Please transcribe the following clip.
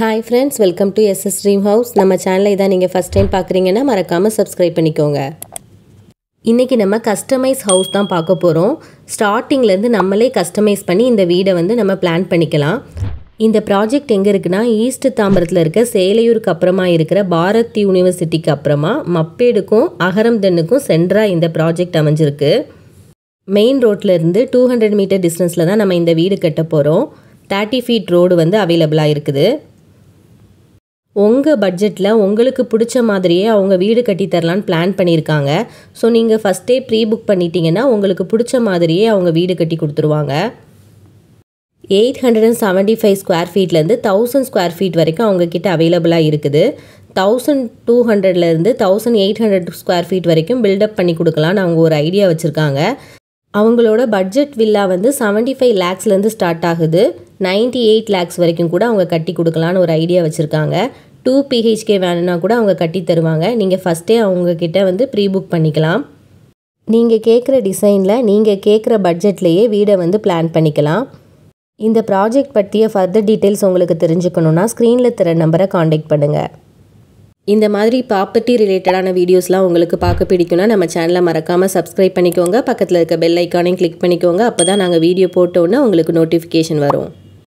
Hi friends, welcome to SS Dream House. நம்ம சேனலை இதான் நீங்கள் ஃபஸ்ட் டைம் பார்க்குறீங்கன்னா மறக்காமல் சப்ஸ்கிரைப் பண்ணிக்கோங்க. இன்றைக்கி நம்ம கஸ்டமைஸ் ஹவுஸ் தான் பார்க்க போகிறோம். ஸ்டார்டிங்லேருந்து நம்மளே கஸ்டமைஸ் பண்ணி இந்த வீடை நம்ம பிளான் பண்ணிக்கலாம். இந்த ப்ராஜெக்ட் எங்கே இருக்குன்னா, ஈஸ்ட் தாம்பரத்தில் இருக்க சேலையூருக்கு அப்புறமா இருக்கிற பாரத் யூனிவர்சிட்டிக்கு அப்புறமா மப்பேடுக்கும் அகரம்தனுக்கும் சென்டராக இந்த ப்ராஜெக்ட் அமைஞ்சிருக்கு. மெயின் ரோட்லேருந்து 200 மீட்டர் டிஸ்டன்ஸில் தான் நம்ம இந்த வீடு கட்ட போகிறோம். 30 ஃபீட் ரோடு அவைலபிளாக இருக்குது. உங்கள் பட்ஜெட்டில் உங்களுக்கு பிடிச்ச மாதிரியே அவங்க வீடு கட்டித்தரலான்னு பிளான் பண்ணியிருக்காங்க. ஸோ நீங்கள் ஃபஸ்ட்டே ப்ரீ புக் பண்ணிட்டீங்கன்னா உங்களுக்கு பிடிச்ச மாதிரியே அவங்க வீடு கட்டி கொடுத்துருவாங்க. 875 ஸ்கொயர் ஃபீட்லேருந்து 1000 ஸ்கொயர் ஃபீட் வரைக்கும் அவங்கக்கிட்ட அவைலபிளாக இருக்குது. 1200லேருந்து 1800 ஸ்கொயர் ஃபீட் வரைக்கும் பில்டப் பண்ணி கொடுக்கலான்னு அவங்க ஒரு ஐடியா வச்சுருக்காங்க. அவங்களோட பட்ஜெட் வில்லா 75 லேக்ஸ்லேருந்து ஸ்டார்ட் ஆகுது. 98 லேக்ஸ் வரைக்கும் கூட அவங்க கட்டி கொடுக்கலான்னு ஒரு ஐடியா வச்சுருக்காங்க. 2 PHK வேணுன்னா கூட அவங்க கட்டி தருவாங்க. நீங்கள் ஃபஸ்ட்டே அவங்கக்கிட்ட ப்ரீ புக் பண்ணிக்கலாம். நீங்கள் கேட்குற டிசைனில் நீங்கள் கேட்குற பட்ஜெட்லேயே வீடை பிளான் பண்ணிக்கலாம். இந்த ப்ராஜெக்ட் பற்றிய ஃபர்தர் டீட்டெயில்ஸ் உங்களுக்கு தெரிஞ்சுக்கணுன்னா ஸ்க்ரீனில் தர நம்பரை காண்டாக்ட் பண்ணுங்கள். இந்த மாதிரி ப்ராப்பர்ட்டி ரிலேட்டடான வீடியோஸ்லாம் உங்களுக்கு பார்க்க பிடிக்கும்னா நம்ம சேனலை மறக்காமல் சப்ஸ்கிரைப் பண்ணிக்கோங்க. பக்கத்தில் இருக்க பெல் ஐக்கானையும் கிளிக் பண்ணிக்கோங்க. அப்போ தான் நாங்கள் வீடியோ போட்டோன்னே உங்களுக்கு நோட்டிஃபிகேஷன் வரும்.